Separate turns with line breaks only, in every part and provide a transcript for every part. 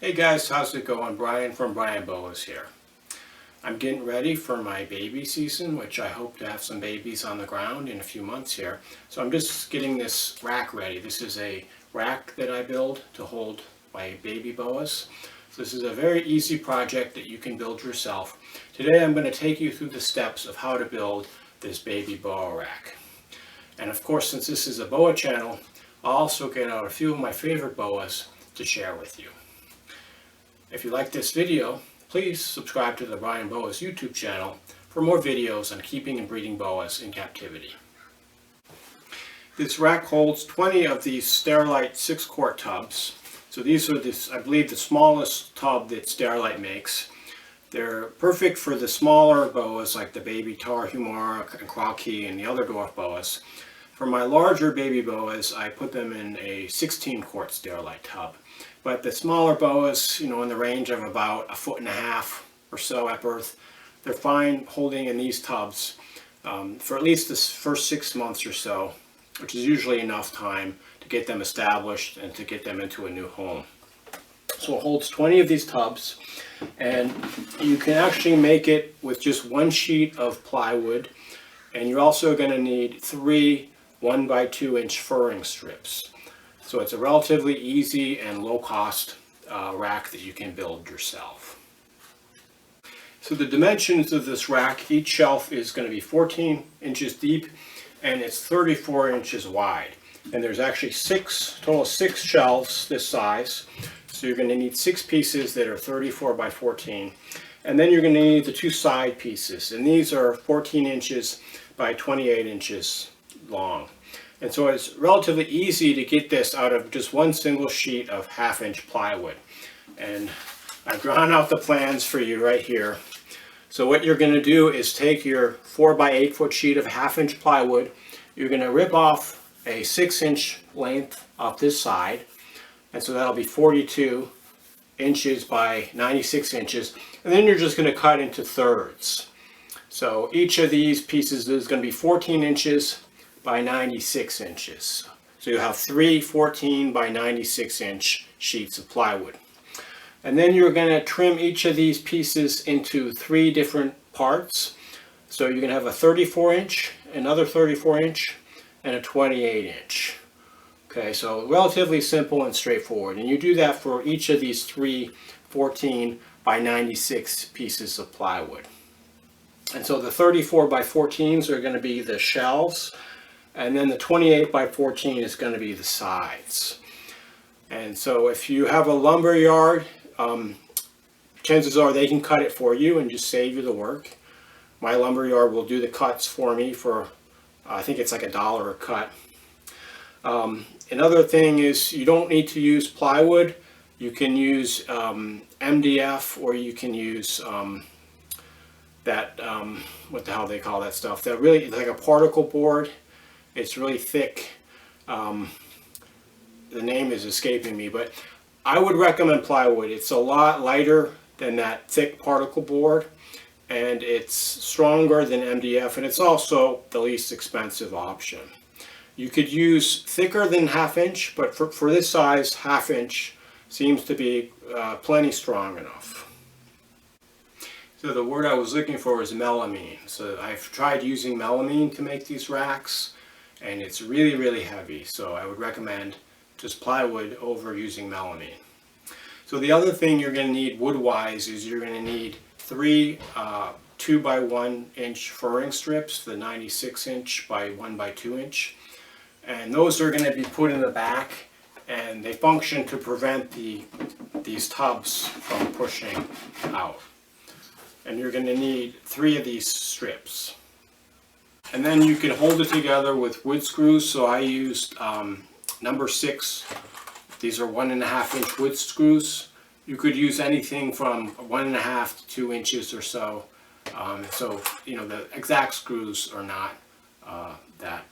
Hey guys, how's it going? Brian from Boas here. I'm getting ready for my baby season, which I hope to have some babies on the ground in a few months here. So I'm just getting this rack ready. This is a rack that I build to hold my baby boas. So this is a very easy project that you can build yourself. Today I'm going to take you through the steps of how to build this baby boa rack. And of course, since this is a boa channel, I'll also get out a few of my favorite boas to share with you. If you like this video, please subscribe to the Brian Boas YouTube channel for more videos on keeping and breeding boas in captivity. This rack holds 20 of these Sterilite 6-quart tubs. So these are, I believe, the smallest tub that Sterilite makes. They're perfect for the smaller boas like the baby Tarahumara and Clarkie and the other dwarf boas. For my larger baby boas, I put them in a 16-quart Sterilite tub. But the smaller boas, in the range of about 1.5 feet or so at birth, they're fine holding in these tubs for at least the first 6 months or so, which is usually enough time to get them established and to get them into a new home. So it holds 20 of these tubs, and you can actually make it with just one sheet of plywood, and you're also going to need 3 1x2-inch furring strips. So it's a relatively easy and low-cost rack that you can build yourself. So the dimensions of this rack, each shelf is going to be 14 inches deep and it's 34 inches wide. And there's actually total 6 shelves this size. So you're going to need 6 pieces that are 34 by 14. And then you're going to need the 2 side pieces. And these are 14 inches by 28 inches long. And so it's relatively easy to get this out of just one single sheet of 1/2-inch plywood. And I've drawn out the plans for you right here. So what you're going to do is take your 4 by 8 foot sheet of 1/2-inch plywood. You're going to rip off a 6-inch length off this side. And so that'll be 42 inches by 96 inches. And then you're just going to cut into thirds. So each of these pieces is going to be 14 inches by 96 inches. So you'll have 3 14 by 96 inch sheets of plywood. And then you're going to trim each of these pieces into 3 different parts. So you're going to have a 34 inch, another 34 inch, and a 28 inch. Okay, so relatively simple and straightforward. And you do that for each of these 3 14 by 96 pieces of plywood. And so the 34 by 14s are going to be the shelves. And then the 28 by 14 is going to be the sides. And so if you have a lumber yard, chances are they can cut it for you and just save you the work. My lumber yard will do the cuts for me for, I think it's like $1 a cut. Another thing is you don't need to use plywood. You can use MDF, or you can use that, what the hell they call that stuff? That really is like a particle board. It's really thick. The name is escaping me, but I would recommend plywood. It's a lot lighter than that thick particle board, and it's stronger than MDF, and it's also the least expensive option. You could use thicker than 1/2 inch, but for this size, 1/2 inch seems to be plenty strong enough. So the word I was looking for is melamine. So I've tried using melamine to make these racks, and it's really, really heavy. So I would recommend just plywood over using melamine. So the other thing you're going to need wood-wise is you're going to need 3 2 by 1 inch furring strips, the 96 inch by 1 by 2 inch. And those are going to be put in the back, and they function to prevent these tubs from pushing out. And you're going to need 3 of these strips. And then you can hold it together with wood screws. So I used number 6. These are 1.5 inch wood screws. You could use anything from 1.5 to 2 inches or so. So the exact screws are not that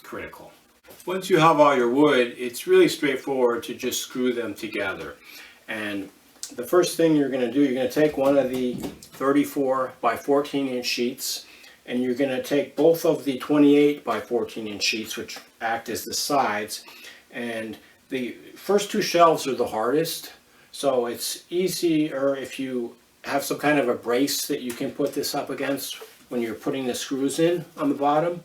critical. Once you have all your wood, it's really straightforward to just screw them together. And the first thing you're going to do, you're going to take one of the 34 by 14 inch sheets, and you're going to take both of the 28 by 14 inch sheets, which act as the sides, and the first two shelves are the hardest, so it's easier if you have some kind of a brace that you can put this up against when you're putting the screws in on the bottom,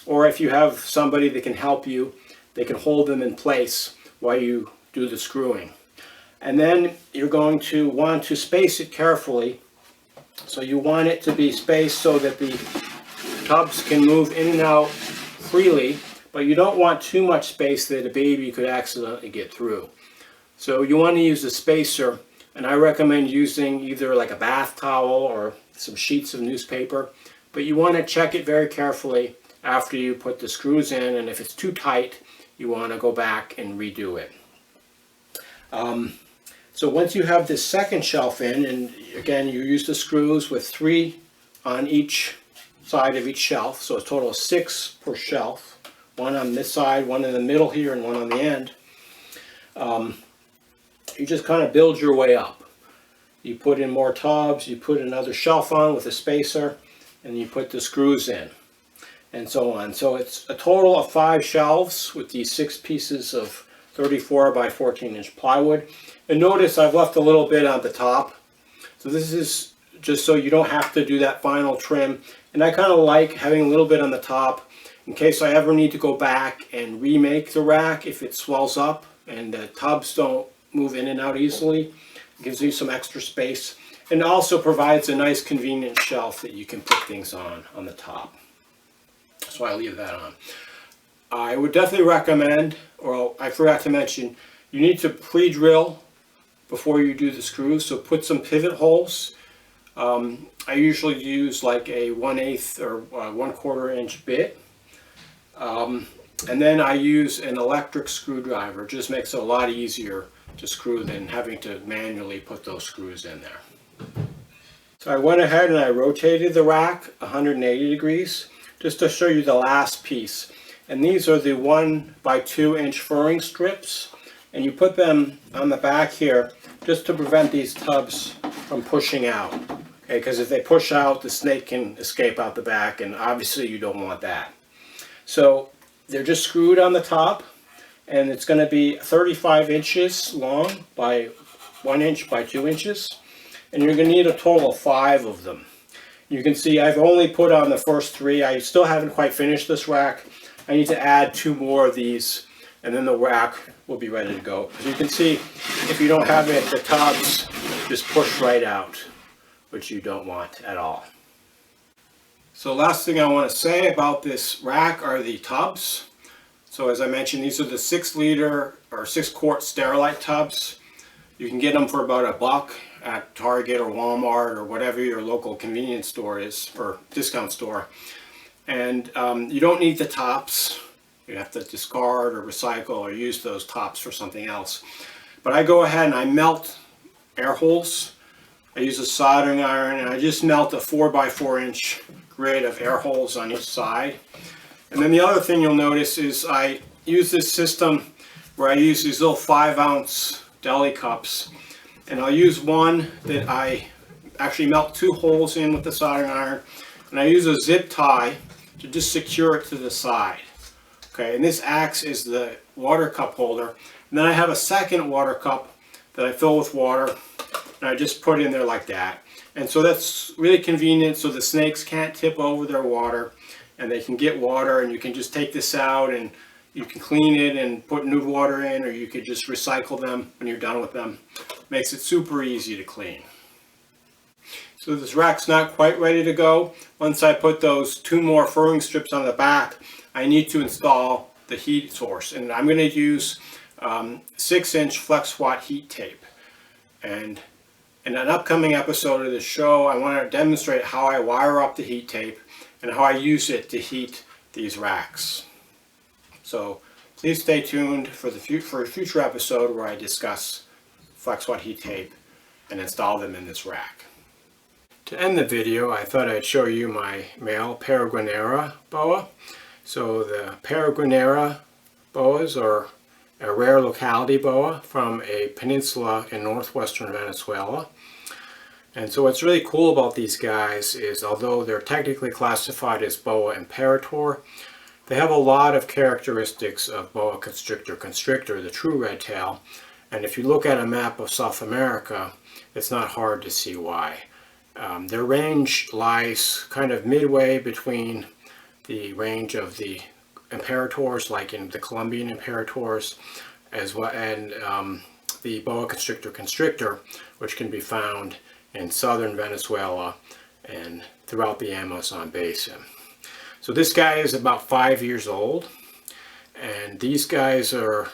or if you have somebody that can help you, they can hold them in place while you do the screwing. And then you're going to want to space it carefully. So you want it to be spaced so that the tubs can move in and out freely, but you don't want too much space that a baby could accidentally get through. So you want to use a spacer, and I recommend using either like a bath towel or some sheets of newspaper, but you want to check it very carefully after you put the screws in, and if it's too tight, you want to go back and redo it. So once you have this second shelf in, and again you use the screws with 3 on each side of each shelf, so a total of 6 per shelf, 1 on this side, 1 in the middle here, and 1 on the end. You just kind of build your way up. You put in more tubs, you put another shelf on with a spacer, and you put the screws in, and so on. So it's a total of 5 shelves with these 6 pieces of 34 by 14 inch plywood. And notice I've left a little bit on the top. So this is just so you don't have to do that final trim. And I kind of like having a little bit on the top in case I ever need to go back and remake the rack if it swells up and the tubs don't move in and out easily. It gives you some extra space. And it also provides a nice convenient shelf that you can put things on the top. So I leave that on. I would definitely recommend, or I forgot to mention, you need to pre-drill before you do the screws, so put some pivot holes. I usually use like a 1/8 or 1/4 inch bit, and then I use an electric screwdriver. It just makes it a lot easier to screw than having to manually put those screws in there. So I went ahead and I rotated the rack 180 degrees just to show you the last piece. And these are the 1 by 2 inch furring strips, and you put them on the back here just to prevent these tubs from pushing out. Okay, because if they push out, the snake can escape out the back, and obviously you don't want that. So they're just screwed on the top, and it's going to be 35 inches long by 1 inch by 2 inches, and you're going to need a total of 5 of them. You can see I've only put on the first 3. I still haven't quite finished this rack. I need to add 2 more of these, and then the rack will be ready to go. As you can see, if you don't have it, the tubs just push right out, which you don't want at all. So last thing I want to say about this rack are the tubs. So as I mentioned, these are the 6 liter or 6 quart Sterilite tubs. You can get them for about $1 at Target or Walmart or whatever your local convenience store is, or discount store. And you don't need the tops. You have to discard or recycle or use those tops for something else. But I go ahead and I melt air holes. I use a soldering iron, and I just melt a 4 by 4 inch grid of air holes on each side. And then the other thing you'll notice is I use this system where I use these little 5-ounce deli cups, and I'll use one that I actually melt 2 holes in with the soldering iron, and I use a zip tie to just secure it to the side. Okay, and this acts as the water cup holder. And then I have a second water cup that I fill with water, and I just put in there like that. And so that's really convenient, so the snakes can't tip over their water, and they can get water, and you can just take this out and you can clean it and put new water in, or you could just recycle them when you're done with them. Makes it super easy to clean. So this rack's not quite ready to go. Once I put those 2 more furring strips on the back, I need to install the heat source, and I'm going to use 6-inch flex watt heat tape. And in an upcoming episode of the show, I want to demonstrate how I wire up the heat tape and how I use it to heat these racks. So please stay tuned for a future episode where I discuss flex watt heat tape and install them in this rack. To end the video, I thought I'd show you my male Paraguana boa. So the Paraguana boas are a rare locality boa from a peninsula in northwestern Venezuela. And so what's really cool about these guys is, although they're technically classified as boa imperator, They have a lot of characteristics of boa constrictor, the true red tail. And if you look at a map of South America, it's not hard to see why. Their range lies kind of midway between the range of the imperators, like in the Colombian imperators, as well, and the boa constrictor, which can be found in southern Venezuela and throughout the Amazon basin. So this guy is about 5 years old, and these guys are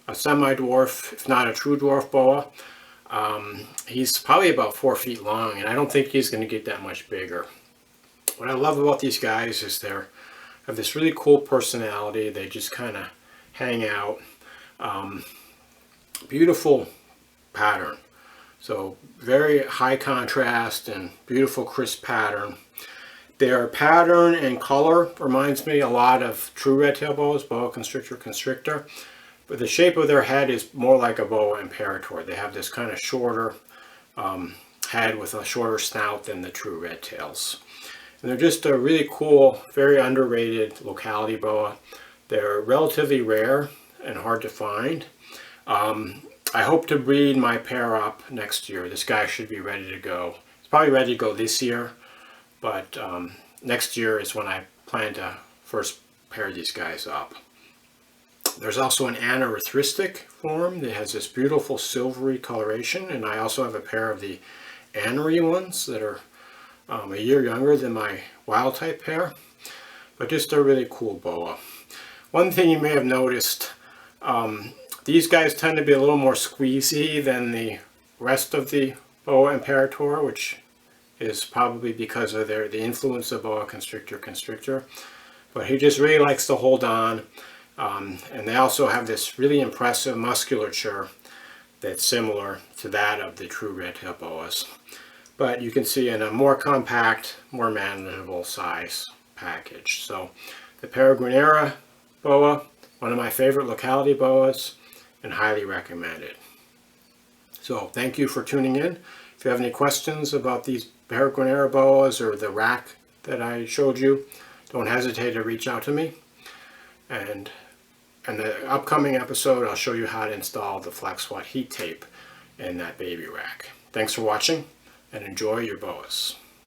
a semi-dwarf, if not a true dwarf boa. He's probably about 4 feet long, and I don't think he's going to get that much bigger. What I love about these guys is they have this really cool personality. They just kind of hang out. Beautiful pattern. So very high contrast and beautiful crisp pattern. Their pattern and color reminds me a lot of true red-tailed boas, boa constrictor. But the shape of their head is more like a boa imperator. They have this kind of shorter head with a shorter snout than the true red tails. And they're just a really cool, very underrated locality boa. They're relatively rare and hard to find. I hope to breed my pair up next year. This guy should be ready to go. He's probably ready to go this year, but next year is when I plan to first pair these guys up. There's also an anerythristic form that has this beautiful silvery coloration, and I also have a pair of the anery ones that are a year younger than my wild type pair, but just a really cool boa. One thing you may have noticed, these guys tend to be a little more squeezy than the rest of the boa imperator, which is probably because of the influence of boa constrictor. But he just really likes to hold on. And they also have this really impressive musculature that's similar to that of the true red-tailed boas. But you can see in a more compact, more manageable size package. So the Paraguana boa, one of my favorite locality boas, and highly recommended. So thank you for tuning in. If you have any questions about these Paraguana boas or the rack that I showed you, don't hesitate to reach out to me. And in the upcoming episode, I'll show you how to install the Flex Watt heat tape in that baby rack. Thanks for watching, and enjoy your boas.